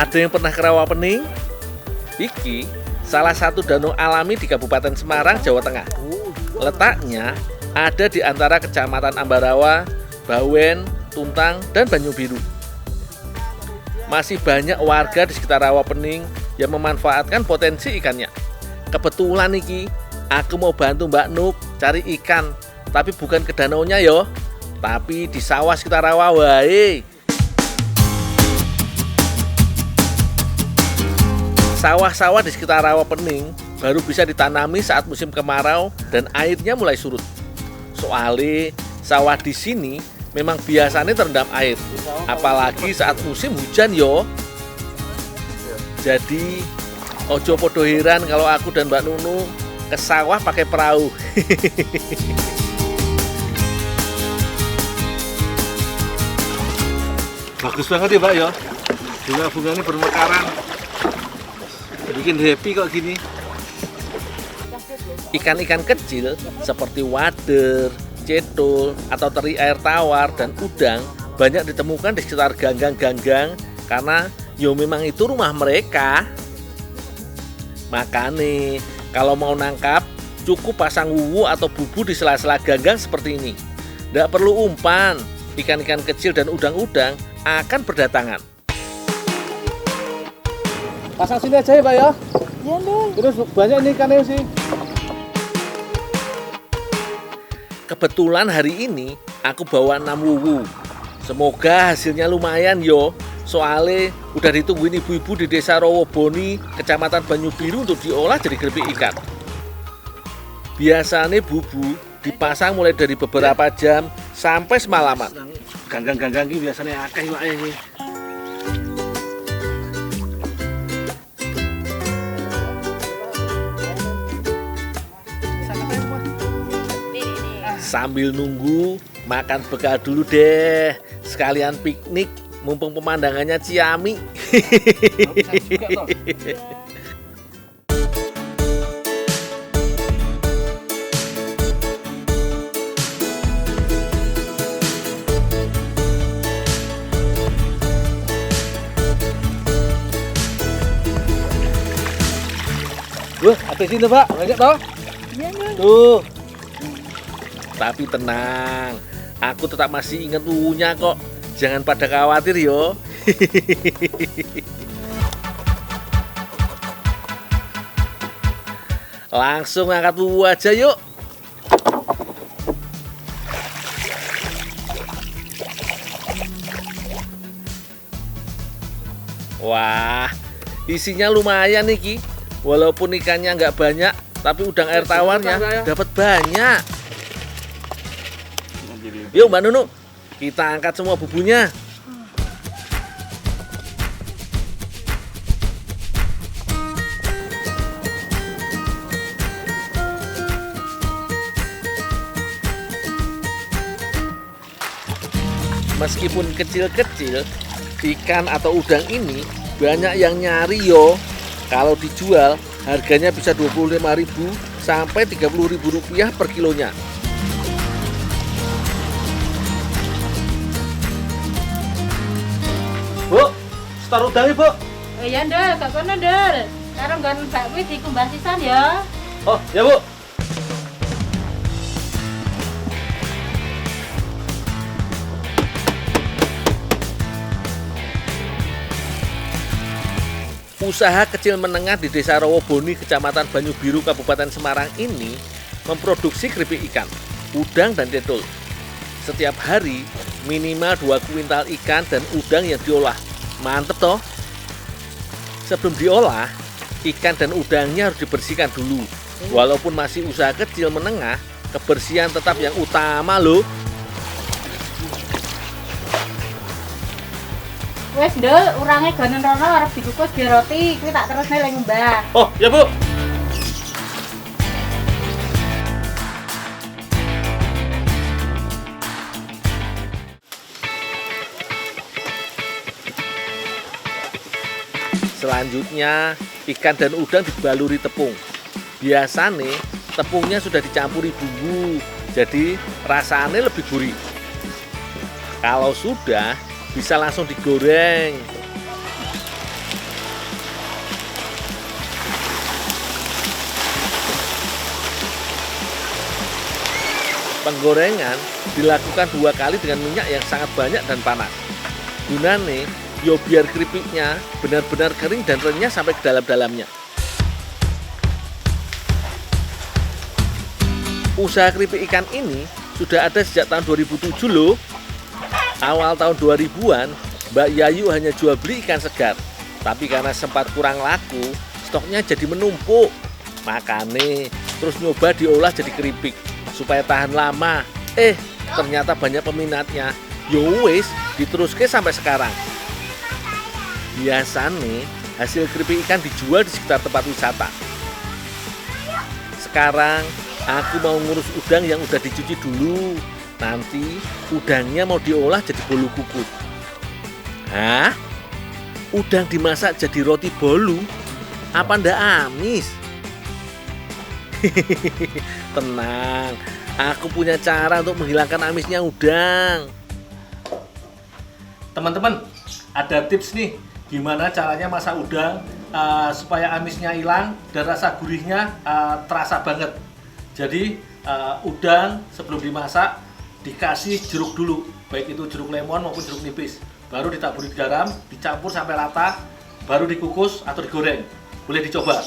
Ada yang pernah ke Rawapening? Iki salah satu danau alami di Kabupaten Semarang, Jawa Tengah. Letaknya ada di antara Kecamatan Ambarawa, Bawen, Tuntang, dan Banyubiru. Masih banyak warga di sekitar Rawapening yang memanfaatkan potensi ikannya. Kebetulan iki, aku mau bantu Mbak Nuk cari ikan, tapi bukan ke danaunya yo, tapi di sawah sekitar rawa wae. Sawah-sawah di sekitar Rawapening baru bisa ditanami saat musim kemarau dan airnya mulai surut. Soalnya sawah di sini memang biasanya terendam air, apalagi saat musim hujan yo. Jadi ojo podo heran kalau aku dan Mbak Nunu ke sawah pakai perahu. Bagus banget ya Mbak ya, bunga-bunganya bermekaran, bikin happy kok gini. Ikan-ikan kecil seperti wader, cetul, atau teri air tawar dan udang banyak ditemukan di sekitar ganggang-ganggang karena yo memang itu rumah mereka. Makanya kalau mau nangkap cukup pasang wuwu atau bubu di sela-sela ganggang seperti ini. Tidak perlu umpan, ikan-ikan kecil dan udang-udang akan berdatangan. Pasang sini aja ya Pak ya? Iya dong. Terus banyak ini ikannya sih. Kebetulan hari ini aku bawa 6 wuwu. Semoga hasilnya lumayan yo. Soalnya udah ditungguin ibu-ibu di desa Rawaboni, Kecamatan Banyubiru untuk diolah jadi keripik ikan. Biasanya bubu dipasang mulai dari beberapa jam sampai semalaman. Ganggang-ganggang ini biasanya akeh Pak ini. Sambil nunggu, makan bekal dulu deh. Sekalian piknik, mumpung pemandangannya ciami. Wah, ada sini Pak, banyak toh? Iya dong. Tuh. Tapi tenang, aku tetap masih ingat wuwunya kok. Jangan pada khawatir yo. Langsung angkat wuwu aja yuk. Wah, isinya lumayan nih Ki. Walaupun ikannya nggak banyak, tapi udang air tawarnya dapat banyak. Yuk Mbak Nunu, kita angkat semua bubunya. Meskipun kecil-kecil, ikan atau udang ini banyak yang nyari yo. Kalau dijual, harganya bisa 25.000 sampai 30.000 rupiah per kilonya. Bu, setar udangnya Bu. Iya ndel, gak kono ndel. Karo nggon bakmi dikumbah sisan ya. Oh, ya Bu. Usaha kecil menengah di Desa Rawaboni, Kecamatan Banyubiru, Kabupaten Semarang ini memproduksi keripik ikan, udang, dan cetul. Setiap hari minimal 2 kuintal ikan dan udang yang diolah. Mantep toh? Sebelum diolah, ikan dan udangnya harus dibersihkan dulu. Walaupun masih usaha kecil menengah, kebersihan tetap yang utama loh. Wes ndel, urange gonen rono arep dikukus ge roti, kuwi tak terusne lek ngembah. Oh, ya Bu. Selanjutnya, ikan dan udang dibaluri tepung. Biasanya, tepungnya sudah dicampuri bumbu, jadi rasanya lebih gurih. Kalau sudah, bisa langsung digoreng. Penggorengan dilakukan 2 kali dengan minyak yang sangat banyak dan panas. Gunane yo biar keripiknya benar-benar kering dan renyah sampai ke dalam-dalamnya. Usaha keripik ikan ini sudah ada sejak tahun 2007 loh. Awal tahun 2000-an, Mbak Yayu hanya jual beli ikan segar. Tapi karena sempat kurang laku, stoknya jadi menumpuk. Makanya terus nyoba diolah jadi keripik supaya tahan lama. Ternyata banyak peminatnya. Yo wis, diteruske sampai sekarang. Biasanya hasil keripik ikan dijual di sekitar tempat wisata. Sekarang aku mau ngurus udang yang udah dicuci dulu. Nanti udangnya mau diolah jadi bolu kukus. Hah? Udang dimasak jadi roti bolu? Apa ndak amis? Tenang, aku punya cara untuk menghilangkan amisnya udang. Teman-teman, ada tips nih gimana caranya masak udang supaya amisnya hilang dan rasa gurihnya terasa banget. Jadi udang sebelum dimasak dikasih jeruk dulu, baik itu jeruk lemon maupun jeruk nipis. Baru ditaburi garam, dicampur sampai rata, baru dikukus atau digoreng. Boleh dicoba.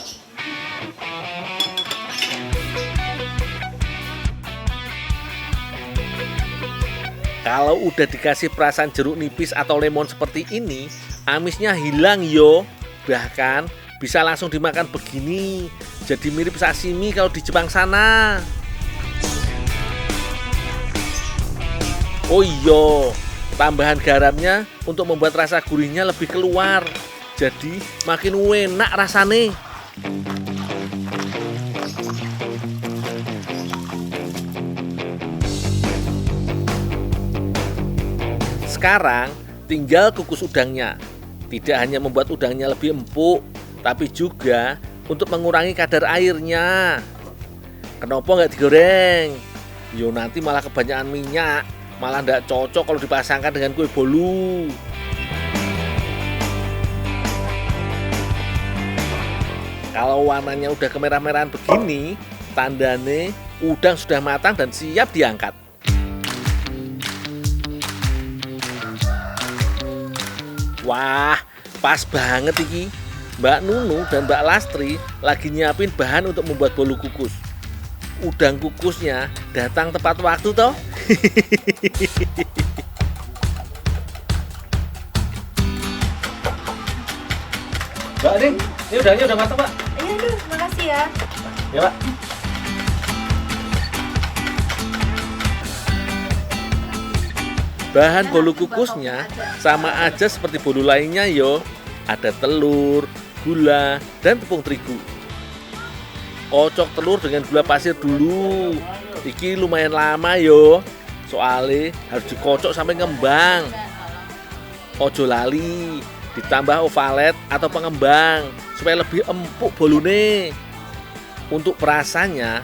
Kalau udah dikasih perasan jeruk nipis atau lemon seperti ini, amisnya hilang yo. Bahkan bisa langsung dimakan begini. Jadi mirip sashimi kalau di Jepang sana. Oh iya, tambahan garamnya untuk membuat rasa gurihnya lebih keluar. Jadi makin enak rasane. Sekarang tinggal kukus udangnya. Tidak hanya membuat udangnya lebih empuk, tapi juga untuk mengurangi kadar airnya. Kenapa nggak digoreng? Yo nanti malah kebanyakan minyak. Malah nggak cocok kalau dipasangkan dengan kue bolu. Kalau warnanya udah kemerah-merahan begini, tandane udang sudah matang dan siap diangkat. Wah, pas banget iki. Mbak Nunu dan Mbak Lastri lagi nyiapin bahan untuk membuat bolu kukus. Udang kukusnya datang tepat waktu toh. Mbak Ning, ini udangnya udah matang, Pak. Iya, Duh, makasih ya. Ya, Pak. Bahan bolu kukusnya sama aja seperti bolu lainnya yo. Ada telur, gula, dan tepung terigu. Kocok telur dengan gula pasir dulu. Iki lumayan lama yo. Soalnya harus dikocok sampai ngembang. Ojo lali, ditambah ovalet atau pengembang supaya lebih empuk bolune. Untuk perasannya,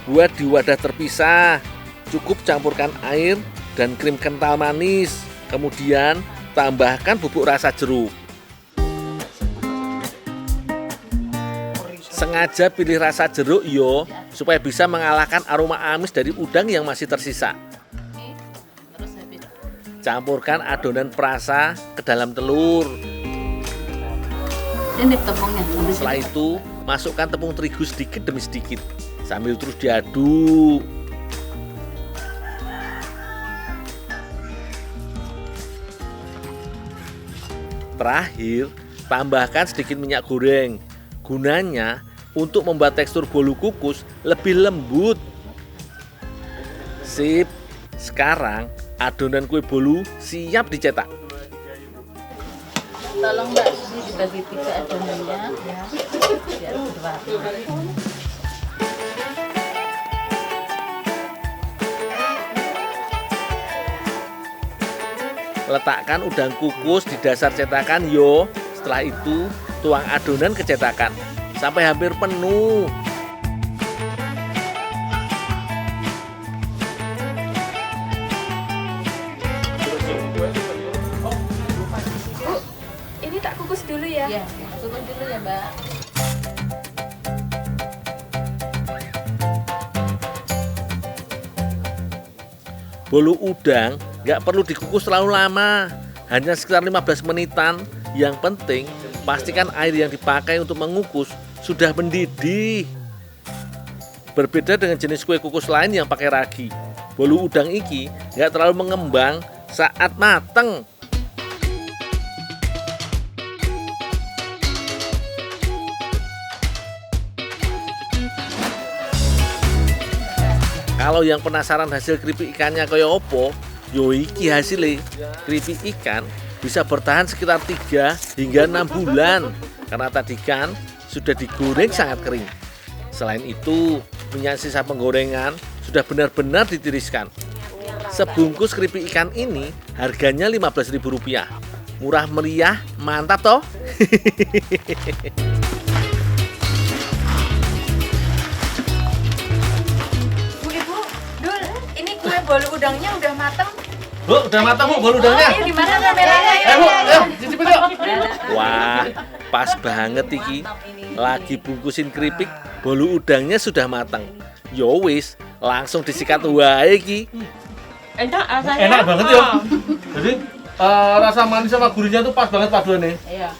buat di wadah terpisah. Cukup campurkan air dan krim kental manis. Kemudian tambahkan bubuk rasa jeruk. Sengaja pilih rasa jeruk yo, supaya bisa mengalahkan aroma amis dari udang yang masih tersisa. Campurkan adonan perasa ke dalam telur. Ini tepungnya. Setelah itu, masukkan tepung terigu sedikit demi sedikit, sambil terus diaduk. Terakhir, tambahkan sedikit minyak goreng. Gunanya untuk membuat tekstur bolu kukus lebih lembut. Sip, sekarang adonan kue bolu siap dicetak. Tolong Mbak, ini dibagi 3 adonannya ya. Biar berwarna. Letakkan udang kukus di dasar cetakan yo. Setelah itu, tuang adonan ke cetakan sampai hampir penuh. Ini tak kukus dulu ya. Ya, tunggu dulu ya Mbak. Bolu udang nggak perlu dikukus terlalu lama, hanya sekitar 15 menitan. Yang penting pastikan air yang dipakai untuk mengukus sudah mendidih. Berbeda dengan jenis kue kukus lain yang pakai ragi, bolu udang iki nggak terlalu mengembang saat mateng. Kalau yang penasaran hasil keripik ikannya kaya opo, yo iki hasilnya. Keripik ikan bisa bertahan sekitar 3 hingga 6 bulan karena tadi kan sudah digoreng sangat kering. Selain itu, minyak sisa penggorengan sudah benar-benar ditiriskan. Sebungkus keripik ikan ini harganya Rp15.000. Murah meriah, mantap toh. Bolu udangnya udah mateng. Bu, udah matang Bu bolu udangnya. Di mana kameranya? Bu, ayo cicipin yuk. Wah, pas banget iki. Lagi bungkusin keripik, bolu udangnya sudah matang. Yo wis, langsung disikat wae iki. Enak rasanya. Enak banget ya. Jadi rasa manis sama gurihnya tuh pas banget paduannya. Iya.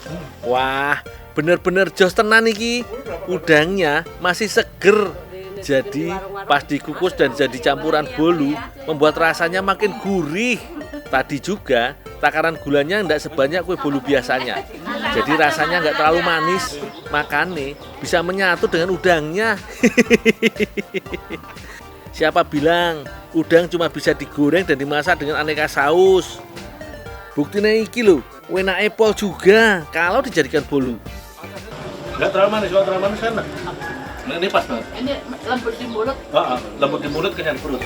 Wah, bener-bener jos tenan iki. Udangnya masih seger. Jadi pas dikukus dan jadi campuran bolu membuat rasanya makin gurih. Tadi juga takaran gulanya tidak sebanyak kue bolu biasanya. Jadi rasanya nggak terlalu manis. Makanya bisa menyatu dengan udangnya. Siapa bilang udang cuma bisa digoreng dan dimasak dengan aneka saus? Buktinya iki lho, enak apple juga kalau dijadikan bolu. Nggak terlalu manis, kalau terlalu manis kan. Nah, ini pas banget. Ini lembut di mulut. Lembut di mulut, kenyang perut.